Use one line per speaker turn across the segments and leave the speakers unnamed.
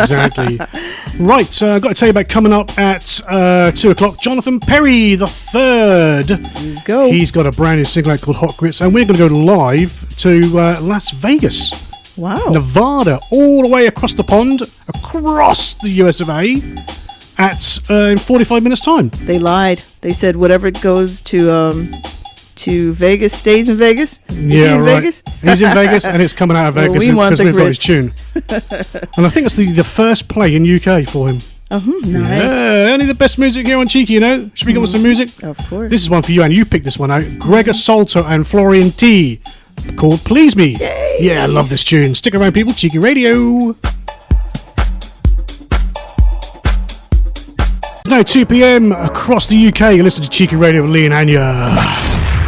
Exactly. Right, I've got to tell you about coming up at 2 o'clock. Jonathan Perry the Third.
Go.
He's got a brand new single out called Hot Grits, and we're going to go live to Las Vegas.
Wow.
Nevada, all the way across the pond, across the US of A, at in 45 minutes' time.
They lied. They said whatever goes to Vegas stays in Vegas. Is he in Vegas?
He's in Vegas, and it's coming out of Vegas because we've got his tune. And I think it's the first play in UK for him.
Nice.
Yeah, only the best music here on Cheeky, you know. Should we go with some music?
Of course.
This is one for you, and you picked this one out. Gregor Salto and Florian T. Called Please Me.
Yay.
Yeah, I love this tune. Stick around, people. Cheeky Radio. It's now 2 p.m. across the UK. You listen to Cheeky Radio with Lee and Anya.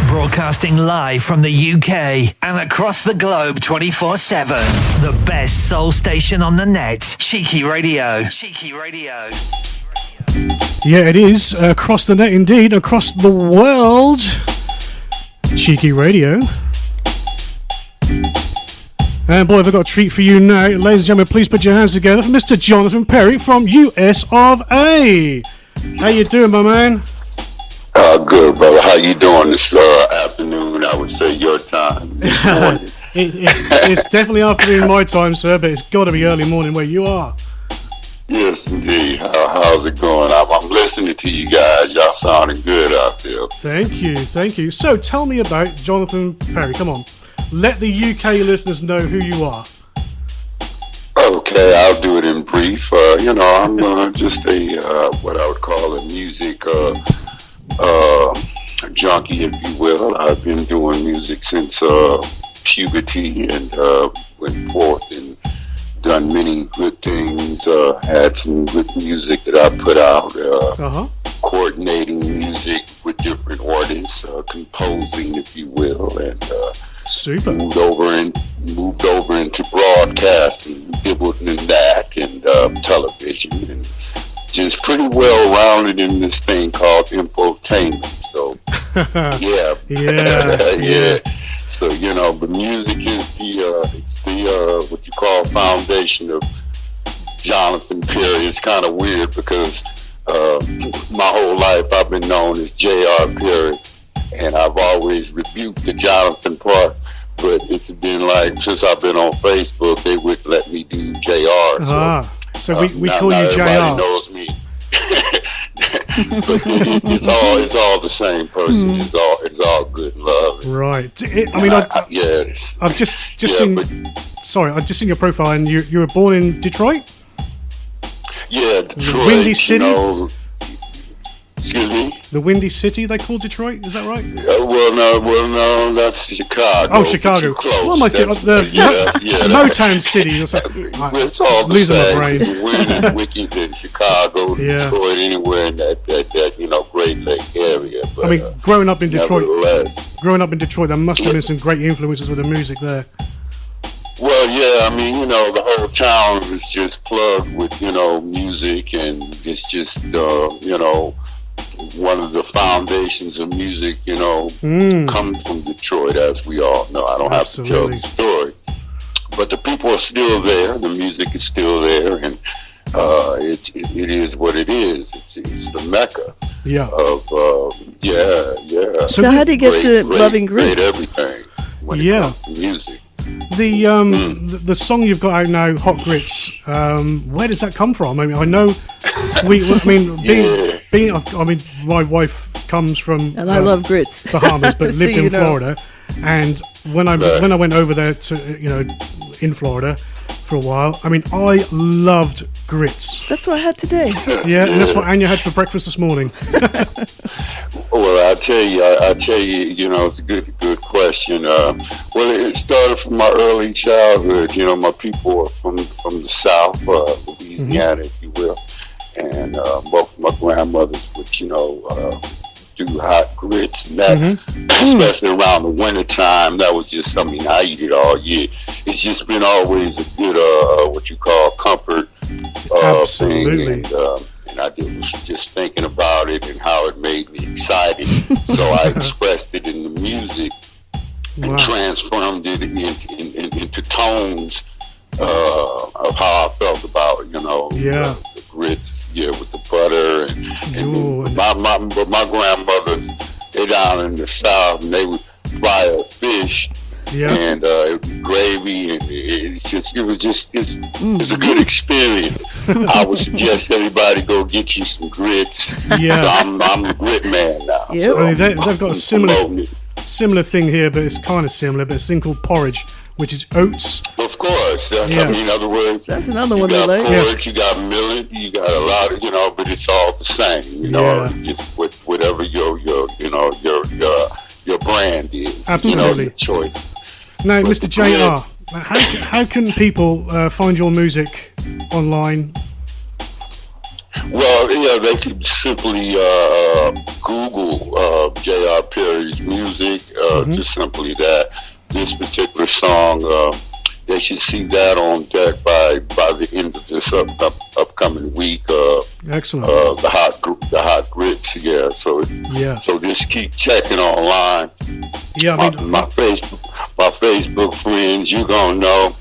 Broadcasting live from the UK and across the globe 24/7. The best soul station on the net. Cheeky Radio. Cheeky Radio.
Yeah, it is. Across the net, indeed. Across the world. Cheeky Radio. And boy, have I got a treat for you now. Ladies and gentlemen, please put your hands together for Mr. Jonathan Perry from US of A. How you doing, my man?
Good, brother. How you doing this afternoon? I would say your time. This morning.
It's definitely afternoon my time, sir, but it's got to be early morning where you are.
Yes, indeed. How's it going? I'm listening to you guys. Y'all sounding good out there.
Thank you. So tell me about Jonathan Perry. Come on. Let the UK listeners know who you are.
Okay, I'll do it in brief. I'm just a what I would call a music junkie, if you will. I've been doing music since puberty and went forth and done many good things. Had some good music that I put out. Coordinating music with different artists, composing, if you will, and
super.
Moved over into broadcasting, dabbled in that, and television, and just pretty well rounded in this thing called infotainment. So yeah. So but music is the what you call foundation of Jonathan Perry. It's kind of weird because my whole life I've been known as J.R. Perry, and I've always rebuked the Jonathan part, but it's been like since I've been on Facebook, they wouldn't let me do J.R.
So we
now,
call you J.R.
Everybody knows me. But it's all the same person. It's all good love.
Right. I've just seen your profile, and you were born in Detroit.
Yeah, Detroit.
Windy City.
Excuse me?
The Windy City, they call Detroit, is that right?
Well, no, that's Chicago.
Oh, Chicago. What am I thinking? Motown City or something.
It's all the
losing
same.
my brain.
Windy is wicked in Chicago, Detroit, anywhere in that Great Lake area. But,
I mean, growing up in Detroit, there must have been some great influences with the music there.
Well, yeah, I mean, the whole town is just plugged with, music, and it's just, one of the foundations of music, comes from Detroit, as we all know. I don't have to tell the story. But the people are still there, the music is still there, and it is what it is. It's the Mecca of,
So how do you get to Loving Grits?
Great everything when it comes to music.
The song you've got out now, Hot Grits, where does that come from? I mean, I know my wife comes from
and I love grits,
Bahamas, but lived in Florida. And when I went over there to in Florida for a while, I mean, I loved grits.
That's what I had today.
Yeah, and that's what Anya had for breakfast this morning.
Well, I tell you, it's a good question. Well, it started from my early childhood. My people are from the South, Louisiana, if you will, and both my grandmothers would, do hot grits, and that, especially around the winter time, that was just something I eat it all year. It's just been always a good, what you call comfort
Absolutely.
thing. And I was just thinking about it and how it made me excited. So I expressed it in the music and transformed it into tones of how I felt about,
Yeah.
The grits, with the butter and
Ooh.
my grandmother, they down in the South, and they would fry a fish.
Yeah.
And gravy, and it's a good experience. I would suggest everybody go get you some grits.
Yeah.
So I'm a grit man now.
Yep.
So
I mean, they've got a
promoting
similar thing here, but it's kind of similar. But it's a thing called porridge, which is oats.
Of course, I mean, in other words,
That's another
you
one they
got
like.
porridge, you got millet, you got a lot of, but it's all the same, just with whatever your brand is,
Absolutely.
your choice.
Now,
But
Mr.
the
JR, how can people find your music online?
Well, they could simply Google J.R. Perry's music, just simply that. This particular song, they should see that on deck by the end of this upcoming week.
Excellent.
The hot grits, yeah. So just keep checking online.
Yeah, I mean,
my Facebook friends, you're gonna know.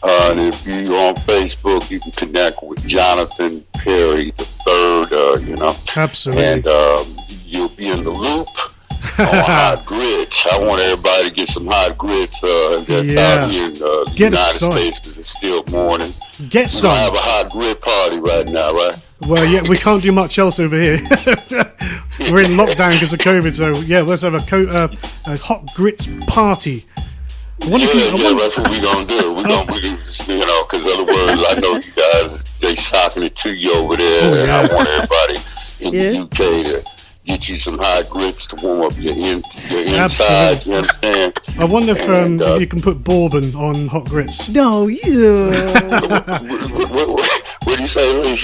And if you're on Facebook, you can connect with Jonathan Perry III,
absolutely.
and you'll be in the loop on hot grits. I want everybody to get some hot grits. That's out here in the United States because it's still morning.
Get some.
We have a hot grit party right now, right?
Well, yeah, we can't do much else over here. We're in lockdown because of COVID, so yeah, let's have a hot grits party.
That's what we're gonna do. We're gonna because otherwise, I know you guys they socking it to you over there, and I want everybody in the UK to get you some hot grits to warm up your inside. You understand?
I wonder if you can put bourbon on hot grits.
No,
What do you say, Lee?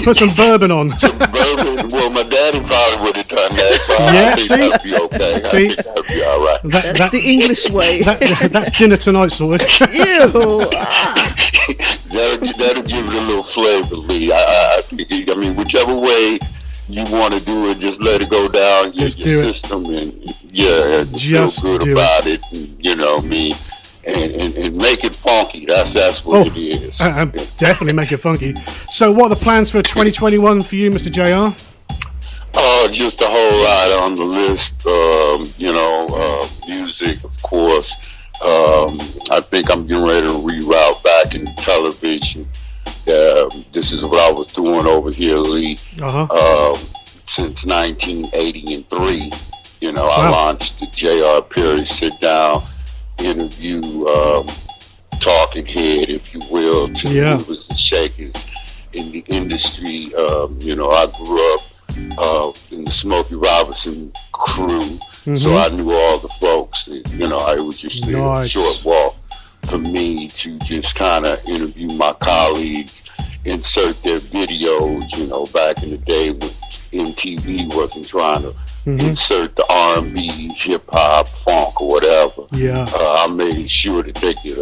Put some bourbon on.
Some bourbon. Well, my daddy probably would have done that, so I think that'd be okay.
See?
I think that'd be all right.
that's the English way.
That's dinner tonight, sorted.
Ew.
That'll give it a little flavor, Lee. I think, whichever way you want to do it, just let it go down your system, and feel good about it. And make it funky. That's what it is.
Definitely make it funky. So, what are the plans for 2021 for you, Mr. JR?
Just a whole lot on the list. Music, of course. I think I'm getting ready to reroute back in television. This is what I was doing over here, Lee. Since 1983. I launched the J.R. Perry Sit Down interview, talking head, if you will, to movers and shakers in the industry. I grew up in the Smokey Robinson crew, so I knew all the folks. It was just a short walk for me to just kind of interview my colleagues, insert their videos. Back in the day when MTV wasn't trying to insert the R&B, hip hop, funk, or whatever. I made sure that they could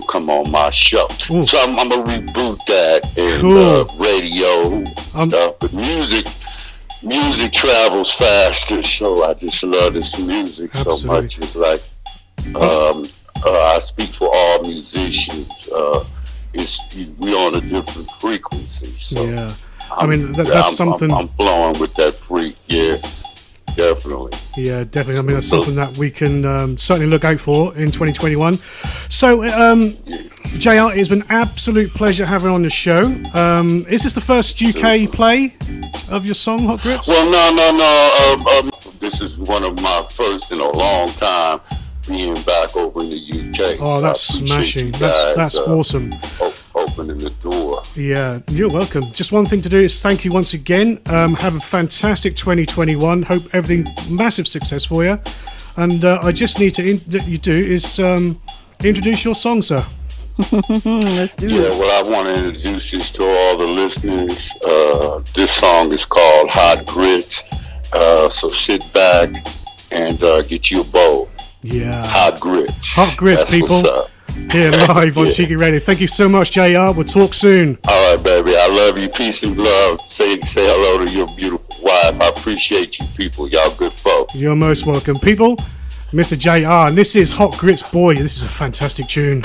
come on my show. Ooh. So I'm gonna reboot that and radio stuff. But music travels faster, so I just love this music so much. It's like I speak for all musicians. We're on a different frequency. So that's something. I'm flowing with that freak, definitely.
Yeah, definitely. That's something that we can certainly look out for in 2021. So, JR, it's been an absolute pleasure having you on the show. Is this the first UK play of your song, Hot Grits?
Well, no. This is one of my first in a long time being back over in the UK.
Oh, that's smashing. That's awesome.
Opening the door.
Yeah, you're welcome. Just one thing to do is thank you once again. Have a fantastic 2021. Hope everything massive success for you. And I just need to introduce your song, sir.
Let's do it.
Yeah, well, I want to introduce this to all the listeners. This song is called Hot Grits. So sit back and get you a bowl.
Yeah.
Hot grits.
Hot grits, that's people. Here live on Cheeky Radio. Thank you so much, JR. We'll talk soon.
All right, baby. I love you. Peace and love. Say hello to your beautiful wife. I appreciate you people. Y'all good folk.
You're most welcome, people. Mr. JR, and this is Hot Grits. Boy, this is a fantastic tune.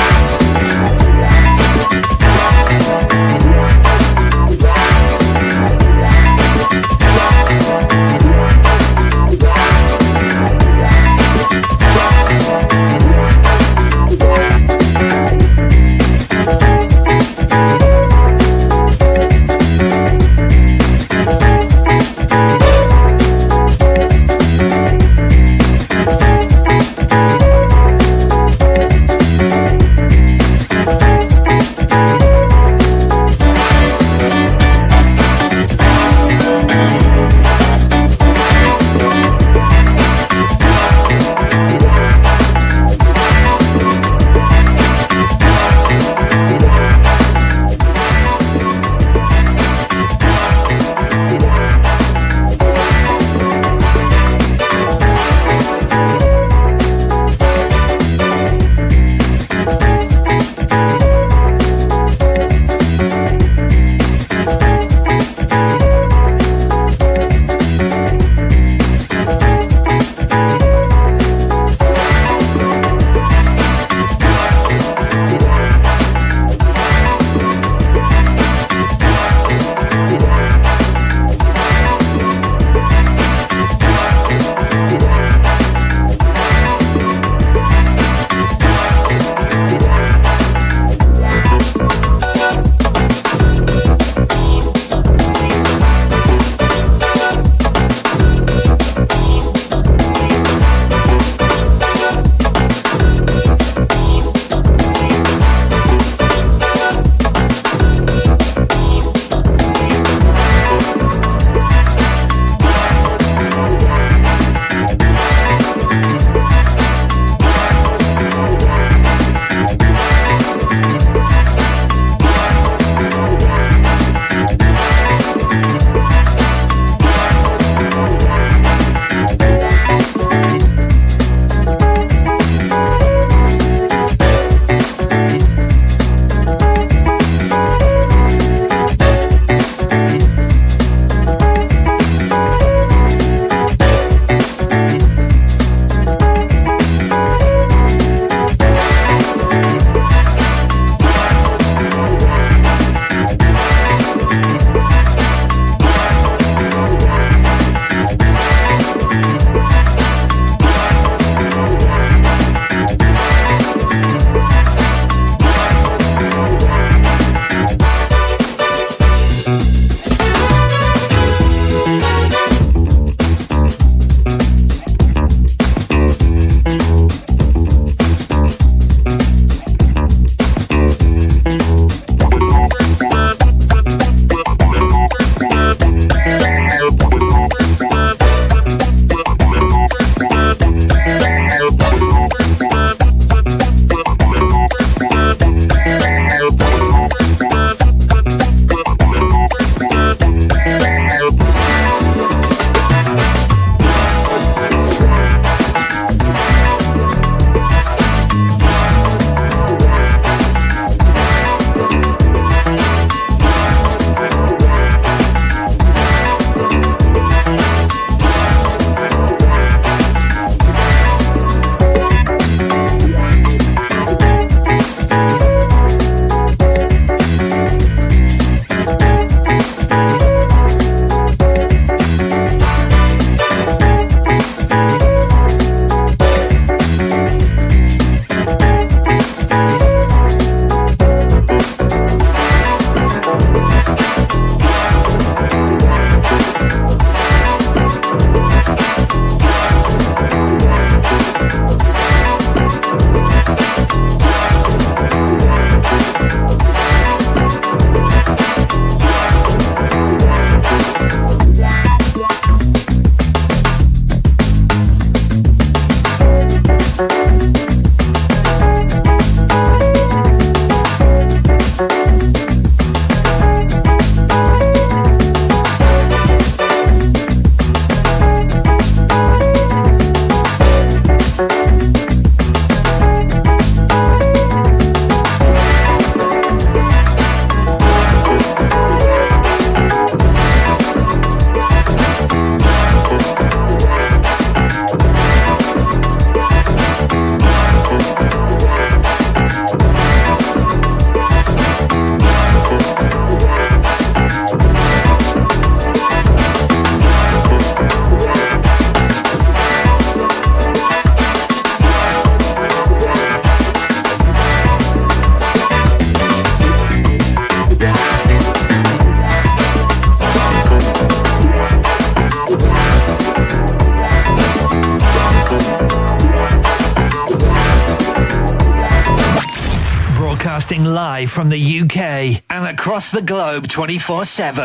live from the UK and across the globe 24/7.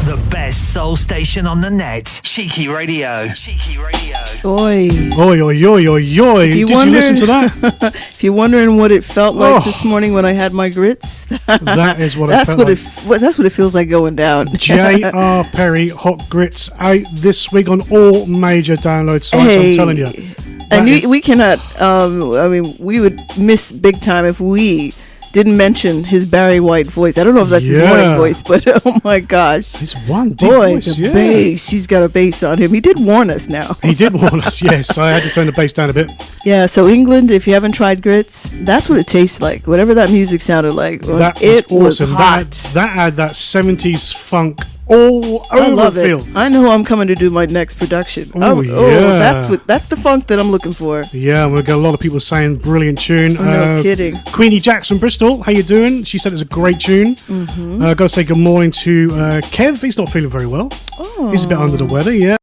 The best soul station on the net. Cheeky Radio. Cheeky Radio.
Oi.
Oi, oi, oi, oi, oi. Did you listen to that?
If you're wondering what it felt like this morning when I had my grits,
that is what
that's
it felt
what
like.
that's what it feels like going down.
J.R. Perry Hot Grits out this week on all major download sites.
Hey.
I'm telling you.
And we cannot. I mean, we would miss big time if we didn't mention his Barry White voice. I don't know if that's his morning voice, but oh my gosh,
his one deep
boy,
voice,
the bass. He's got a bass on him. He did warn us now.
He did warn us, yes. I had to turn the bass down a bit.
Yeah, so England, if you haven't tried grits, that's what it tastes like. Whatever that music sounded like,
That
it
was awesome.
was hot.
That had that 70s funk all
I
over
love
the
it.
field.
I know I'm coming to do my next production.
Yeah.
That's the funk that I'm looking for.
Yeah, we've got a lot of people saying brilliant tune.
No kidding.
Queenie Jackson Bristol, how you doing? She said it's a great tune. Got to say good morning to Kev. He's not feeling very well.
Oh.
He's a bit under the weather, yeah.